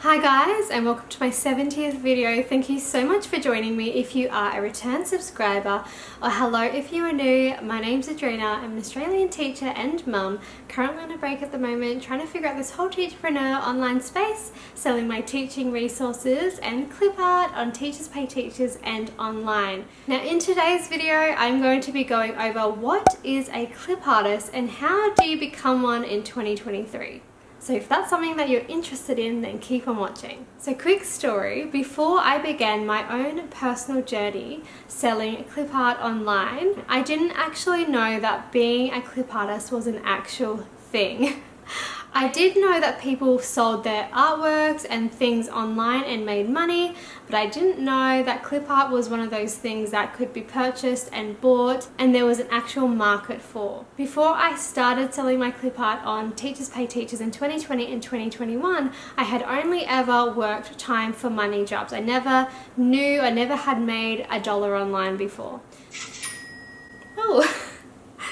Hi guys, and welcome to my 70th video. Thank you so much for joining me if you are a return subscriber, or hello if you are new. My name's Adrina. I'm an Australian teacher and mum, currently on a break at the moment, trying to figure out this whole Teacherpreneur online space, selling my teaching resources and clip art on Teachers Pay Teachers and online. Now in today's video, I'm going to be going over what is a clip artist and how do you become one in 2023. So if that's something that you're interested in, then keep on watching. So quick story, before I began my own personal journey selling clip art online, I didn't actually know that being a clip artist was an actual thing. I did know that people sold their artworks and things online and made money, but I didn't know that clip art was one of those things that could be purchased and bought and there was an actual market for. Before I started selling my clip art on Teachers Pay Teachers in 2020 and 2021, I had only ever worked time for money jobs. I never had made $1 online before. Oh,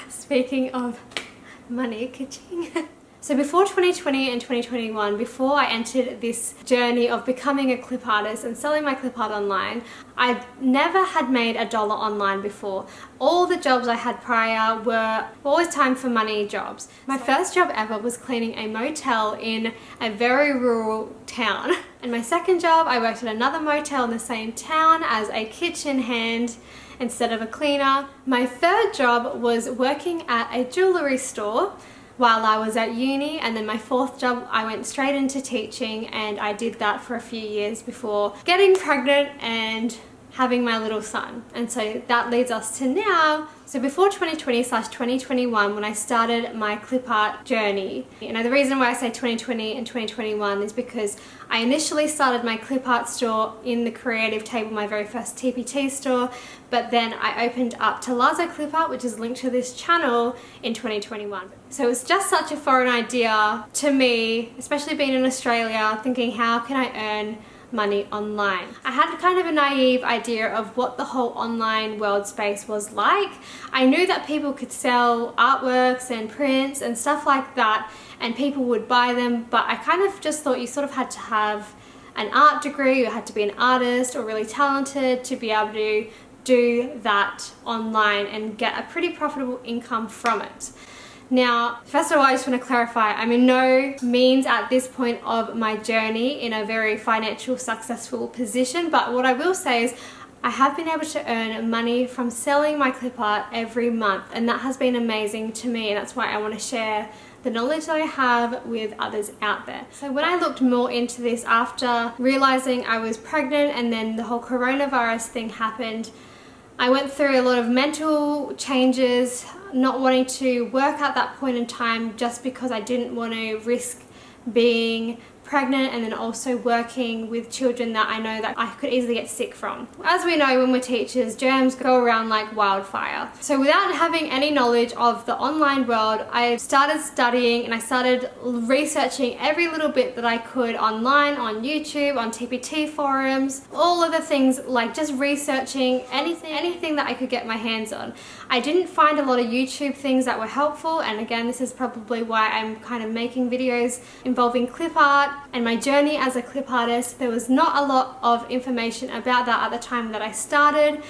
speaking of money, ka-ching. So before 2020 and 2021, before I entered this journey of becoming a clip artist and selling my clip art online, I never had made $1 online before. All the jobs I had prior were always time for money jobs. My first job ever was cleaning a motel in a very rural town. And my second job, I worked at another motel in the same town as a kitchen hand instead of a cleaner. My third job was working at a jewellery store while I was at uni, and then my fourth job I went straight into teaching, and I did that for a few years before getting pregnant and having my little son. And so that leads us to now. So before 2020/2021, when I started my clip art journey, the reason why I say 2020 and 2021 is because I initially started my clip art store in the Creative table, my very first TPT store, but then I opened up Tealazzo Clipart, which is linked to this channel, in 2021. So it was just such a foreign idea to me, especially being in Australia, thinking how can I earn money online. I had kind of a naive idea of what the whole online world space was like. I knew that people could sell artworks and prints and stuff like that, and people would buy them, but I kind of just thought you sort of had to have an art degree, you had to be an artist or really talented to be able to do that online and get a pretty profitable income from it. Now, first of all, I just want to clarify, I'm in no means at this point of my journey in a very financial successful position, but what I will say is I have been able to earn money from selling my clip art every month, and that has been amazing to me, and that's why I want to share the knowledge that I have with others out there. So when I looked more into this after realizing I was pregnant and then the whole coronavirus thing happened, I went through a lot of mental changes, not wanting to work at that point in time just because I didn't want to risk being pregnant and then also working with children that I know that I could easily get sick from. As we know, when we're teachers, germs go around like wildfire. So without having any knowledge of the online world, I started studying and I started researching every little bit that I could online, on YouTube, on TPT forums, all of the things, like just researching anything that I could get my hands on. I didn't find a lot of YouTube things that were helpful, and again, this is probably why I'm kind of making videos involving clip art and my journey as a clip artist. There was not a lot of information about that at the time that I started,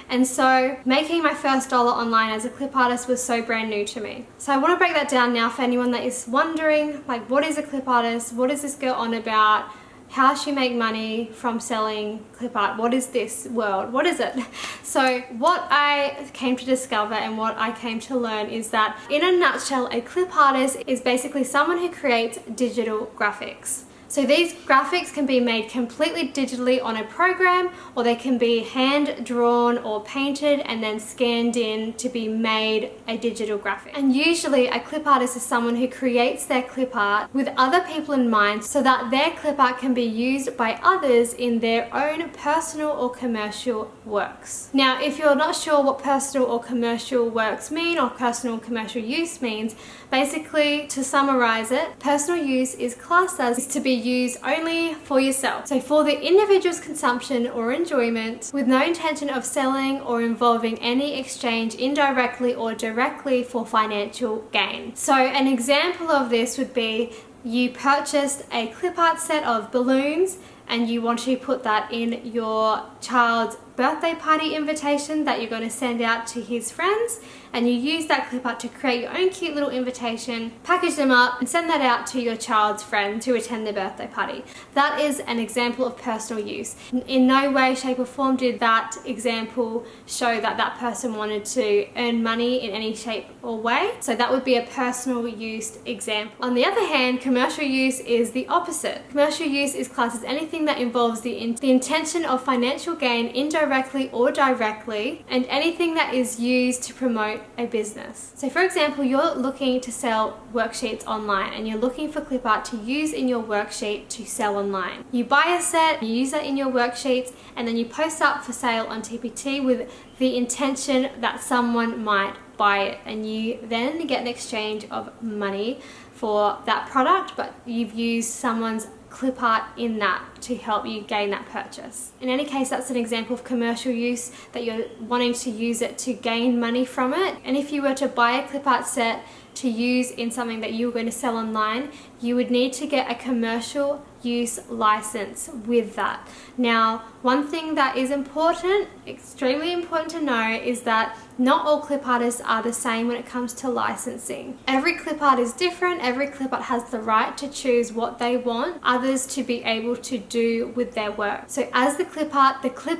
and so making my first $1 online as a clip artist was so brand new to me. So I want to break that down now for anyone that is wondering, like, what is a clip artist? What is this girl on about? How does she make money from selling clip art? What is this world? What is it? So what I came to discover and what I came to learn is that, in a nutshell, a clip artist is basically someone who creates digital graphics. So these graphics can be made completely digitally on a program, or they can be hand drawn or painted and then scanned in to be made a digital graphic. And usually a clip artist is someone who creates their clip art with other people in mind so that their clip art can be used by others in their own personal or commercial works. Now, if you're not sure what personal or commercial works mean, or personal or commercial use means, basically, to summarize it, personal use is classed as to be used only for yourself. So for the individual's consumption or enjoyment, with no intention of selling or involving any exchange indirectly or directly for financial gain. So an example of this would be you purchased a clip art set of balloons and you want to put that in your child's birthday party invitation that you're going to send out to his friends, and you use that clip art to create your own cute little invitation, package them up and send that out to your child's friend to attend their birthday party. That is an example of personal use. In no way, shape or form did that example show that that person wanted to earn money in any shape or way. So that would be a personal use example. On the other hand, commercial use is the opposite. Commercial use is classed as anything that involves the intention of financial gain indirectly or directly, and anything that is used to promote a business. So for example, you're looking to sell worksheets online and you're looking for clip art to use in your worksheet to sell online. You buy a set, you use that in your worksheets, and then you post up for sale on TPT with the intention that someone might buy it, and you then get an exchange of money for that product, but you've used someone's clip art in that to help you gain that purchase. In any case, that's an example of commercial use, that you're wanting to use it to gain money from it. And if you were to buy a clip art set to use in something that you were going to sell online, you would need to get a commercial use license with that. Now, one thing that is important, extremely important to know, is that not all clip artists are the same when it comes to licensing. Every clip art is different. Every clip art has the right to choose what they want others to be able to do with their work. So as the clip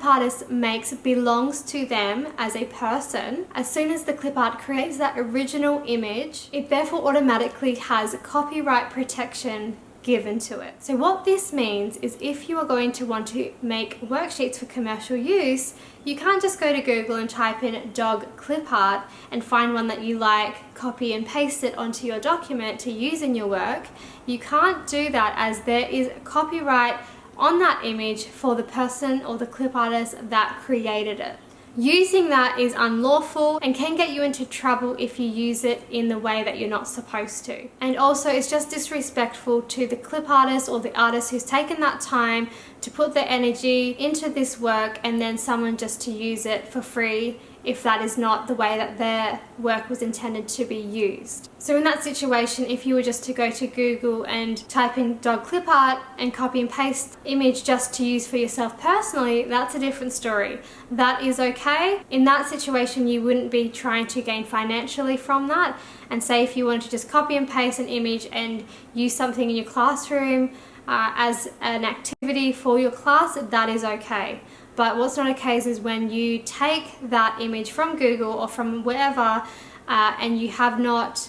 artist makes belongs to them as a person. As soon as the clip art creates that original image, it therefore automatically has copyright protection given to it. So what this means is, if you are going to want to make worksheets for commercial use, you can't just go to Google and type in dog clip art and find one that you like, copy and paste it onto your document to use in your work. You can't do that, as there is copyright on that image for the person or the clip artist that created it. Using that is unlawful and can get you into trouble if you use it in the way that you're not supposed to. And also, it's just disrespectful to the clip artist or the artist who's taken that time to put their energy into this work, and then someone just to use it for free if that is not the way that their work was intended to be used. So in that situation, if you were just to go to Google and type in dog clip art and copy and paste image just to use for yourself personally, that's a different story. That is okay. In that situation, you wouldn't be trying to gain financially from that. And say if you wanted to just copy and paste an image and use something in your classroom as an activity for your class, that is okay. But what's not okay is when you take that image from Google or from wherever and you have not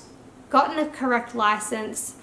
gotten a correct license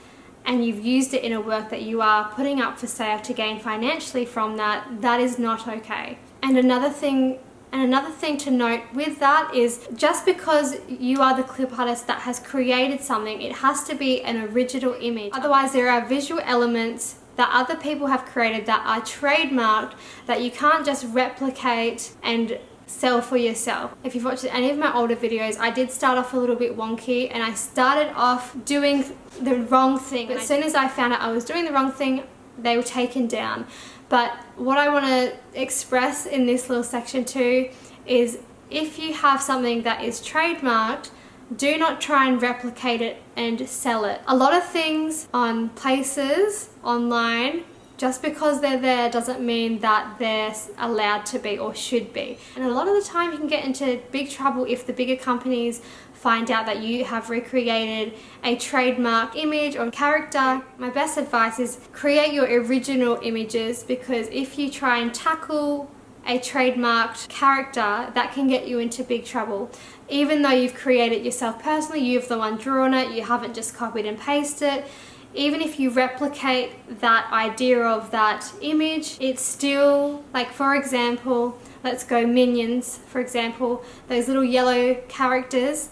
and you've used it in a work that you are putting up for sale to gain financially from that, that is not okay. And another thing to note with that is, just because you are the clip artist that has created something, it has to be an original image. Otherwise, there are visual elements that other people have created that are trademarked that you can't just replicate and sell for yourself. If you've watched any of my older videos, I did start off a little bit wonky and I started off doing the wrong thing. But as soon as I found out I was doing the wrong thing, they were taken down. But what I want to express in this little section too is, if you have something that is trademarked, do not try and replicate it and sell it. A lot of things on places online, just because they're there doesn't mean that they're allowed to be or should be. And a lot of the time you can get into big trouble if the bigger companies find out that you have recreated a trademark image or character. My best advice is create your original images, because if you try and tackle a trademarked character, that can get you into big trouble. Even though you've created it yourself personally, you've the one drawn it, you haven't just copied and pasted it. Even if you replicate that idea of that image, it's still, like, for example, let's go Minions, for example, those little yellow characters.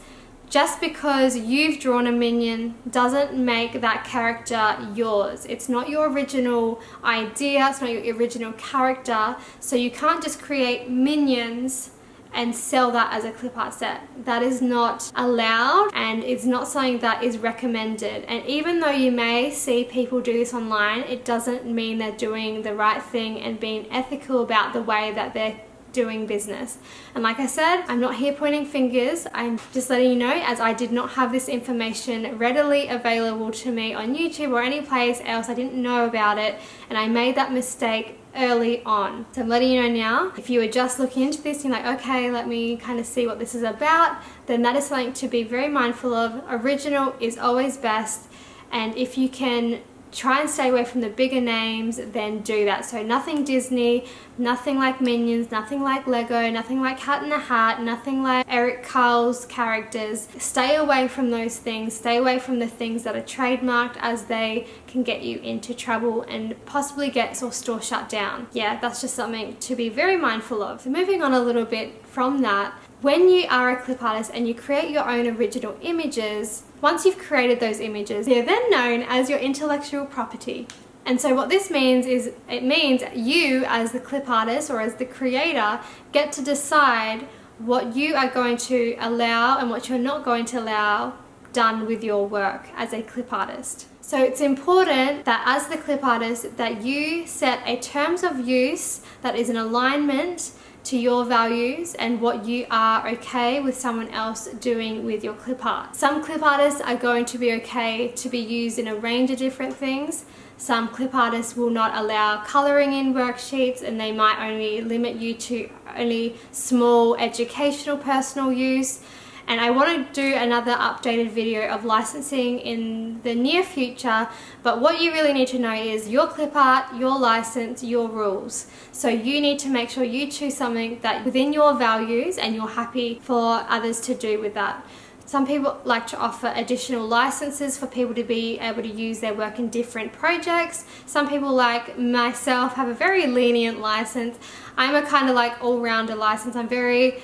Just because you've drawn a minion doesn't make that character yours. It's not your original idea, it's not your original character, so you can't just create minions and sell that as a clip art set. That is not allowed, and it's not something that is recommended. And even though you may see people do this online, it doesn't mean they're doing the right thing and being ethical about the way that they're doing business. And like I said, I'm not here pointing fingers. I'm just letting you know, as I did not have this information readily available to me on YouTube or any place else. I didn't know about it, and I made that mistake early on. So I'm letting you know now, if you were just looking into this and you're like, okay, let me kind of see what this is about, then that is something to be very mindful of. Original is always best, and if you can try and stay away from the bigger names, then do that. So nothing Disney, nothing like Minions, nothing like Lego, nothing like Cat in the Hat, nothing like Eric Carle's characters. Stay away from those things. Stay away from the things that are trademarked, as they can get you into trouble and possibly get your store shut down. Yeah, that's just something to be very mindful of. So moving on a little bit from that, when you are a clip artist and you create your own original images, once you've created those images, they're then known as your intellectual property. And so what this means is, it means you as the clip artist or as the creator get to decide what you are going to allow and what you're not going to allow done with your work as a clip artist. So it's important that as the clip artist that you set a terms of use that is in alignment to your values and what you are okay with someone else doing with your clip art. Some clip artists are going to be okay to be used in a range of different things. Some clip artists will not allow coloring in worksheets, and they might only limit you to only small educational personal use. And I want to do another updated video of licensing in the near future, but what you really need to know is your clip art, your license, your rules. So you need to make sure you choose something that within your values and you're happy for others to do with that. Some people like to offer additional licenses for people to be able to use their work in different projects. Some people, like myself, have a very lenient license. I'm a kind of like all-rounder license. I'm very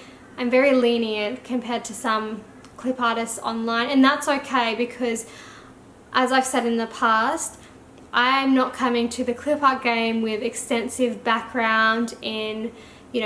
lenient compared to some clip artists online, and that's okay, because as I've said in the past, I'm not coming to the clip art game with extensive background in,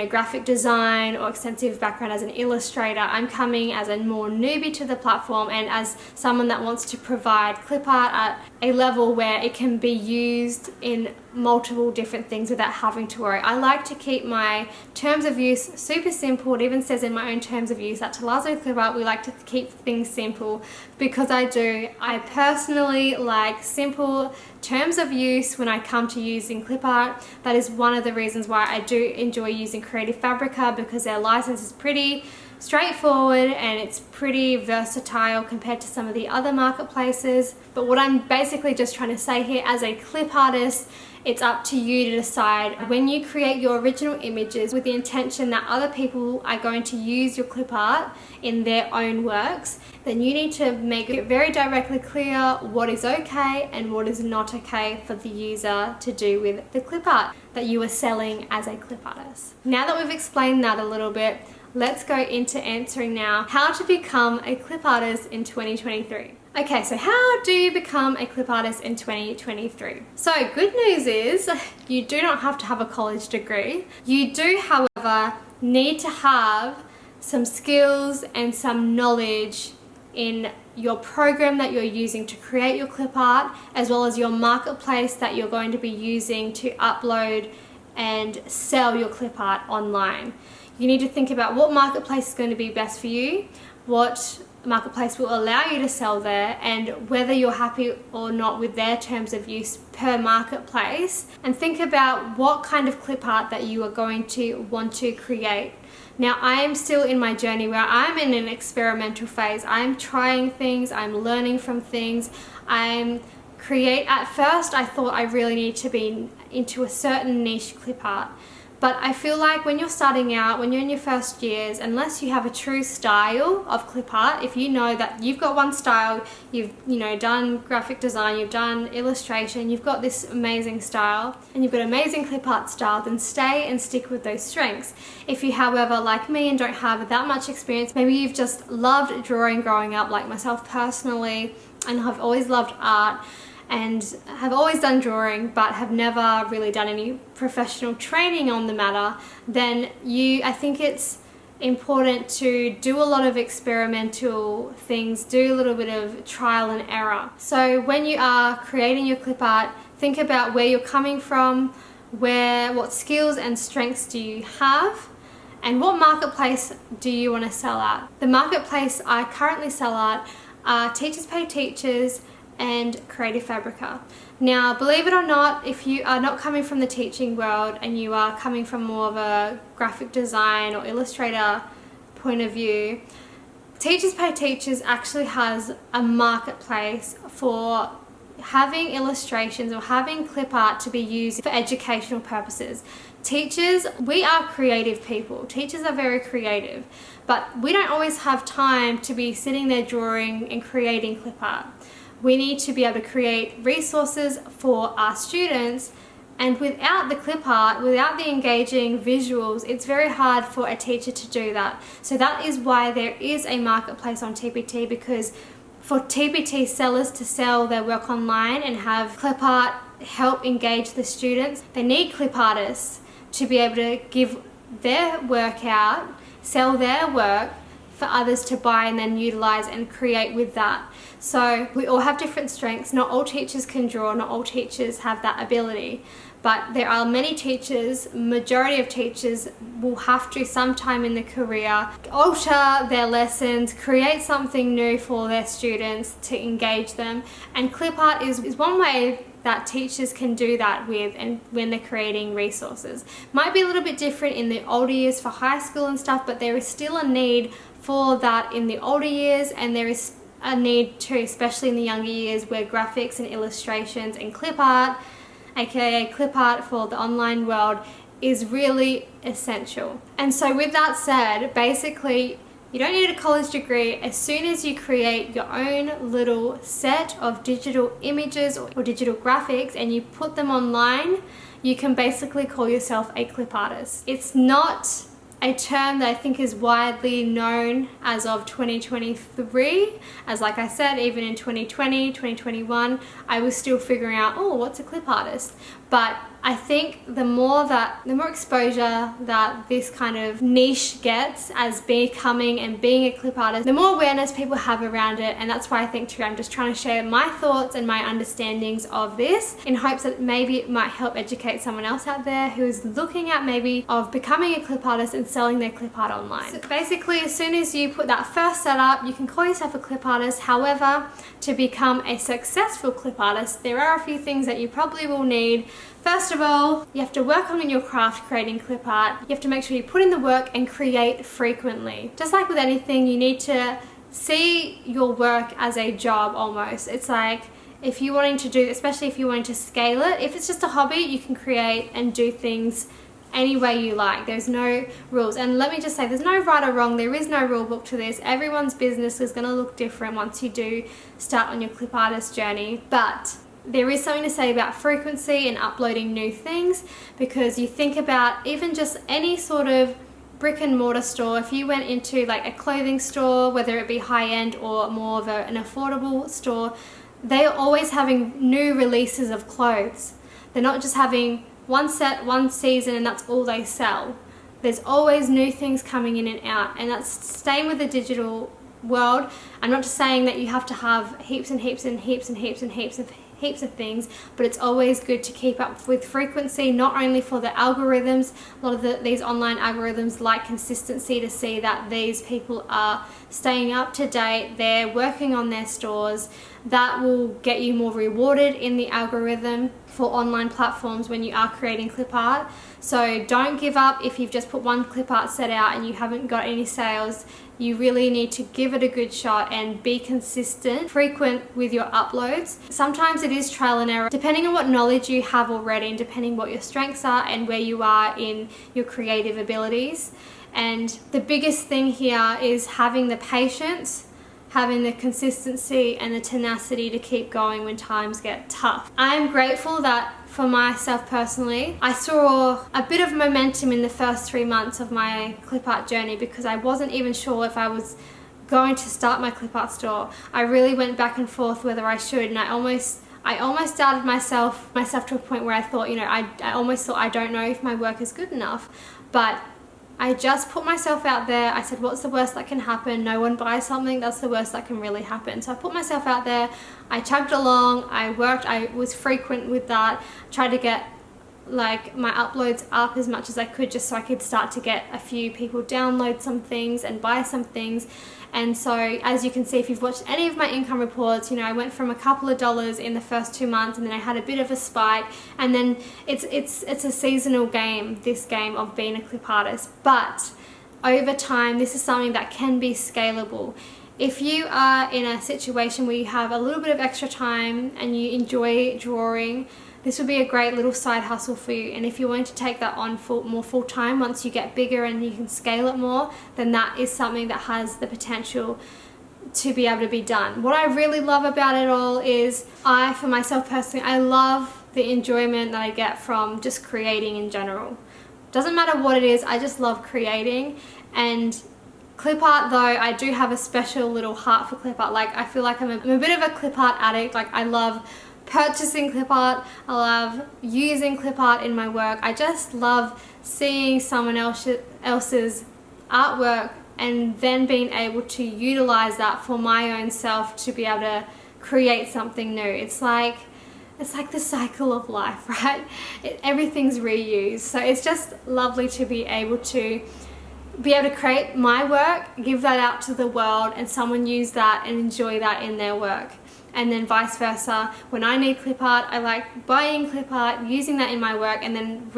graphic design or extensive background as an illustrator. I'm coming as a more newbie to the platform and as someone that wants to provide clip art at a level where it can be used in multiple different things without having to worry. I like to keep my terms of use super simple. It even says in my own terms of use at Tealazzo Clipart, we like to keep things simple, because I do. I personally like simple terms of use when I come to using clip art. That is one of the reasons why I do enjoy using Creative Fabrica, because their license is pretty straightforward and it's pretty versatile compared to some of the other marketplaces. But what I'm basically just trying to say here, as a clip artist, it's up to you to decide when you create your original images with the intention that other people are going to use your clip art in their own works, then you need to make it very directly clear what is okay and what is not okay for the user to do with the clip art that you are selling as a clip artist. Now that we've explained that a little bit, let's go into answering now how to become a clip artist in 2023. Okay, so how do you become a clip artist in 2023? So good news is you do not have to have a college degree. You do, however, need to have some skills and some knowledge in your program that you're using to create your clip art, as well as your marketplace that you're going to be using to upload and sell your clip art online. You need to think about what marketplace is going to be best for you, what marketplace will allow you to sell there, and whether you're happy or not with their terms of use per marketplace, and think about what kind of clip art that you are going to want to create. Now, I am still in my journey where I'm in an experimental phase. I'm trying things, I'm learning from things, at first I thought I really need to be into a certain niche clip art. But I feel like when you're starting out, when you're in your first years, unless you have a true style of clip art, if you know that you've got one style, you've done graphic design, you've done illustration, you've got this amazing style, and you've got amazing clip art style, then stay and stick with those strengths. If you, however, like me, and don't have that much experience, maybe you've just loved drawing growing up, like myself personally, and have always loved art, and have always done drawing but have never really done any professional training on the matter, then I think it's important to do a lot of experimental things, do a little bit of trial and error. So when you are creating your clip art, think about where you're coming from, what skills and strengths do you have, And what marketplace do you want to sell at? The marketplace I currently sell at are Teachers Pay Teachers and Creative Fabrica. Now, believe it or not, if you are not coming from the teaching world and you are coming from more of a graphic design or illustrator point of view, Teachers Pay Teachers actually has a marketplace for having illustrations or having clip art to be used for educational purposes. Teachers, we are creative people. Teachers are very creative, but we don't always have time to be sitting there drawing and creating clip art. We need to be able to create resources for our students, and without the clip art, without the engaging visuals, it's very hard for a teacher to do that. So that is why there is a marketplace on TPT, because for TPT sellers to sell their work online and have clip art help engage the students, they need clip artists to be able to give their work out, sell their work for others to buy and then utilize and create with that. So we all have different strengths. Not all teachers can draw, not all teachers have that ability. But there are many teachers, majority of teachers will have to sometime in their career alter their lessons, create something new for their students to engage them. And clip art is one way that teachers can do that with, and when they're creating resources. Might be a little bit different in the older years for high school and stuff, but there is still a need for that in the older years, and there is a need too, especially in the younger years, where graphics and illustrations and clip art, aka clip art for the online world, is really essential. And so with that said, basically you don't need a college degree. As soon as you create your own little set of digital images or digital graphics and you put them online, you can basically call yourself a clip artist. It's not a term that I think is widely known as of 2023, as like I said, even in 2020, 2021, I was still figuring out, oh, what's a clip artist? But I think the more exposure that this kind of niche gets as becoming and being a clip artist, the more awareness people have around it. And that's why I think too, I'm just trying to share my thoughts and my understandings of this in hopes that maybe it might help educate someone else out there who is looking at maybe of becoming a clip artist and selling their clip art online. So basically, as soon as you put that first setup, you can call yourself a clip artist. However, to become a successful clip artist, there are a few things that you probably will need. First of all, you have to work on your craft creating clip art. You have to make sure you put in the work and create frequently. Just like with anything, you need to see your work as a job almost. It's like if you're wanting to do, especially if you're wanting to scale it, if it's just a hobby, you can create and do things any way you like. There's no rules. And let me just say, there's no right or wrong. There is no rule book to this. Everyone's business is going to look different once you do start on your clip artist journey. But there is something to say about frequency and uploading new things, because you think about even just any sort of brick and mortar store, if you went into like a clothing store, whether it be high end or more of an affordable store, they're always having new releases of clothes. They're not just having one set, one season, and that's all they sell. There's always new things coming in and out, and that's staying with the digital world. I'm not just saying that you have to have heaps and heaps and heaps and heaps and heaps of things, but it's always good to keep up with frequency, not only for the algorithms. A lot of these online algorithms like consistency, to see that these people are staying up to date, they're working on their stores. That will get you more rewarded in the algorithm for online platforms when you are creating clip art. So don't give up if you've just put one clip art set out and you haven't got any sales. You really need to give it a good shot and be consistent, frequent with your uploads. Sometimes it is trial and error, depending on what knowledge you have already and depending what your strengths are and where you are in your creative abilities. And the biggest thing here is having the patience, having the consistency and the tenacity to keep going when times get tough. I'm grateful that for myself personally, I saw a bit of momentum in the first 3 months of my clip art journey, because I wasn't even sure if I was going to start my clip art store. I really went back and forth whether I should, and I almost doubted myself to a point where I thought, I almost thought, I don't know if my work is good enough. But I just put myself out there. I said, what's the worst that can happen? No one buys something. That's the worst that can really happen. So I put myself out there. I chugged along. I worked. I was frequent with that. Tried to get like my uploads up as much as I could, just so I could start to get a few people download some things and buy some things. And so as you can see, if you've watched any of my income reports, you know, I went from a couple of dollars in the first 2 months, and then I had a bit of a spike, and then it's a seasonal game, this game of being a clip artist. But over time, this is something that can be scalable. If you are in a situation where you have a little bit of extra time and you enjoy drawing, this would be a great little side hustle for you. And if you're wanting to take that on more full time, once you get bigger and you can scale it more, then that is something that has the potential to be able to be done. What I really love about it all is, for myself personally, I love the enjoyment that I get from just creating in general. Doesn't matter what it is, I just love creating. And clip art, though, I do have a special little heart for clip art. Like, I feel like I'm a bit of a clip art addict. Like, I love purchasing clip art, I love using clip art in my work. I just love seeing someone else's artwork and then being able to utilize that for my own self to be able to create something new. It's like the cycle of life, right? Everything's reused. So it's just lovely to be able to create my work, give that out to the world, and someone use that and enjoy that in their work. And then vice versa, when I need clip art, I like buying clip art, using that in my work, and then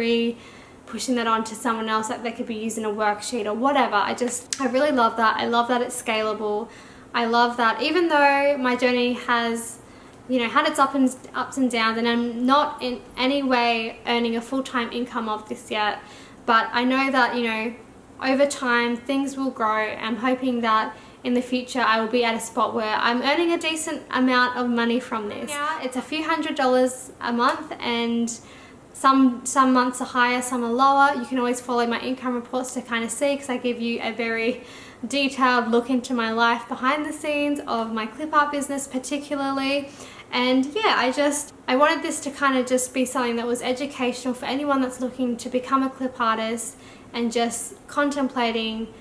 pushing that on to someone else that they could be using a worksheet or whatever. I really love that. I love that it's scalable. I love that even though my journey has, you know, had its ups and downs, and I'm not in any way earning a full-time income of this yet, but I know that, you know, over time things will grow. I'm hoping that in the future I will be at a spot where I'm earning a decent amount of money from this. Yeah, it's a few $100s a month, and some months are higher, some are lower. You can always follow my income reports to kind of see, because I give you a very detailed look into my life behind the scenes of my clip art business particularly. And yeah, I wanted this to kind of just be something that was educational for anyone that's looking to become a clip artist and just contemplating,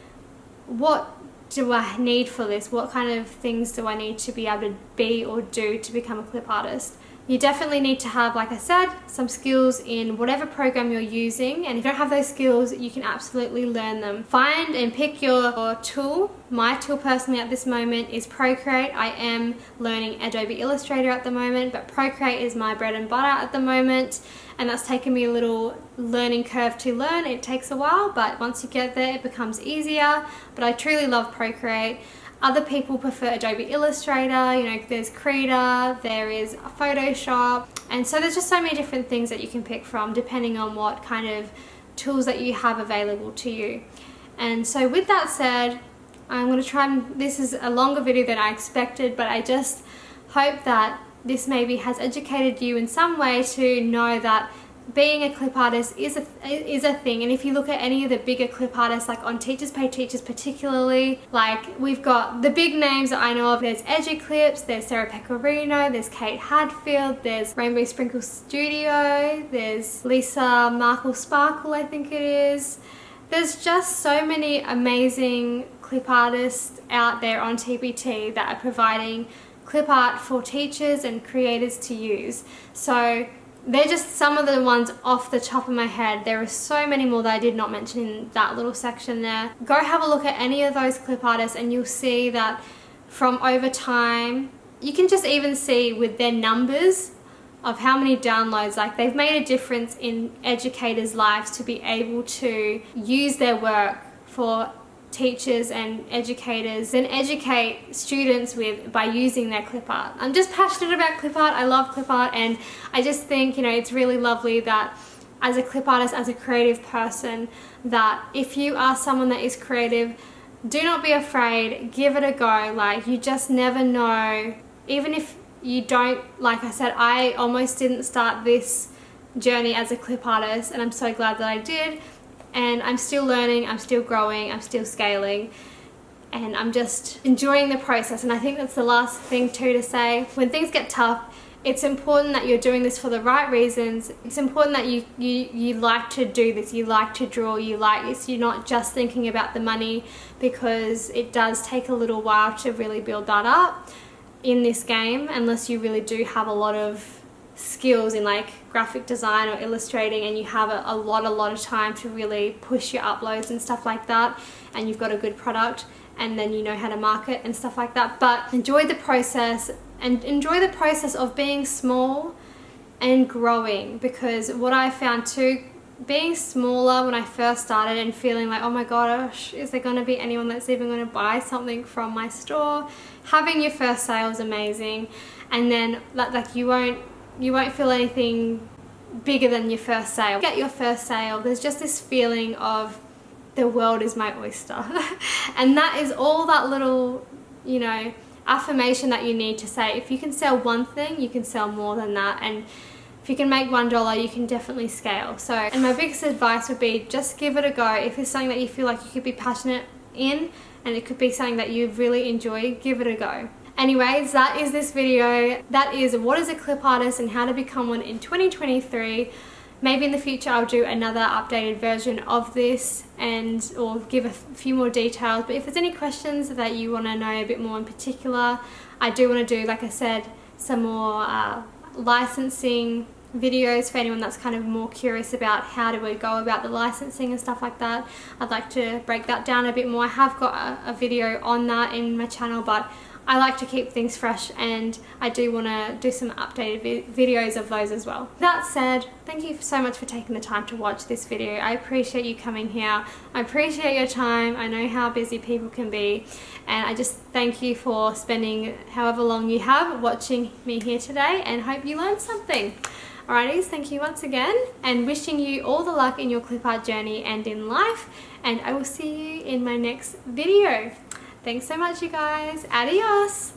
what do I need for this? What kind of things do I need to be able to be or do to become a clip artist? You definitely need to have, like I said, some skills in whatever program you're using, and if you don't have those skills, you can absolutely learn them. Find and pick your tool. My tool personally at this moment is Procreate. I am learning Adobe Illustrator at the moment, but Procreate is my bread and butter at the moment, and that's taken me a little learning curve to learn. It takes a while, but once you get there, it becomes easier. But I truly love Procreate. Other people prefer Adobe Illustrator, you know, there's Krita, there is Photoshop, and so there's just so many different things that you can pick from depending on what kind of tools that you have available to you. And so with that said, I'm going to try and, this is a longer video than I expected, but I just hope that this maybe has educated you in some way to know that being a clip artist is a thing. And if you look at any of the bigger clip artists, like on Teachers Pay Teachers particularly, like we've got the big names that I know of. There's Edgy Clips, there's Sarah Pecorino, there's Kate Hadfield, there's Rainbow Sprinkle Studio, there's Lisa Markle Sparkle, I think it is. There's just so many amazing clip artists out there on TPT that are providing clip art for teachers and creators to use. So they're just some of the ones off the top of my head. There are so many more that I did not mention in that little section there. Go have a look at any of those clip artists and you'll see that from over time, you can just even see with their numbers of how many downloads, like they've made a difference in educators' lives to be able to use their work for teachers and educators and educate students with by using their clip art. I'm just passionate about clip art. I love clip art, and I just think, you know, it's really lovely that as a clip artist, as a creative person, that if you are someone that is creative, do not be afraid, give it a go. Like, you just never know. Even if you don't, like I said, I almost didn't start this journey as a clip artist, and I'm so glad that I did. And I'm still learning, I'm still growing, I'm still scaling, and I'm just enjoying the process. And I think that's the last thing too to say. When things get tough, it's important that you're doing this for the right reasons. It's important that you like to do this, you like to draw, you like this. You're not just thinking about the money, because it does take a little while to really build that up in this game, unless you really do have a lot of skills in like graphic design or illustrating, and you have a lot of time to really push your uploads and stuff like that, and you've got a good product, and then you know how to market and stuff like that. But enjoy the process, and enjoy the process of being small and growing, because what I found too, being smaller when I first started and feeling like, oh my gosh, is there going to be anyone that's even going to buy something from my store? Having your first sale is amazing, and then like you won't feel anything bigger than your first sale. Get your first sale, there's just this feeling of the world is my oyster. And that is all that little, you know, affirmation that you need to say. If you can sell one thing, you can sell more than that. And if you can make $1, you can definitely scale. So, and my biggest advice would be just give it a go. If it's something that you feel like you could be passionate in, and it could be something that you really enjoy, give it a go. Anyways, that is this video. That is what is a clip artist and how to become one in 2023. Maybe in the future I'll do another updated version of this or give a few more details. But if there's any questions that you want to know a bit more in particular, I do want to do, like I said, some more licensing videos for anyone that's kind of more curious about how do we go about the licensing and stuff like that. I'd like to break that down a bit more. I have got a video on that in my channel, but I like to keep things fresh, and I do want to do some updated videos of those as well. That said, thank you so much for taking the time to watch this video. I appreciate you coming here. I appreciate your time. I know how busy people can be, and I just thank you for spending however long you have watching me here today, and hope you learned something. Alrighties, thank you once again, and wishing you all the luck in your clip art journey and in life, and I will see you in my next video. Thanks so much, you guys. Adios.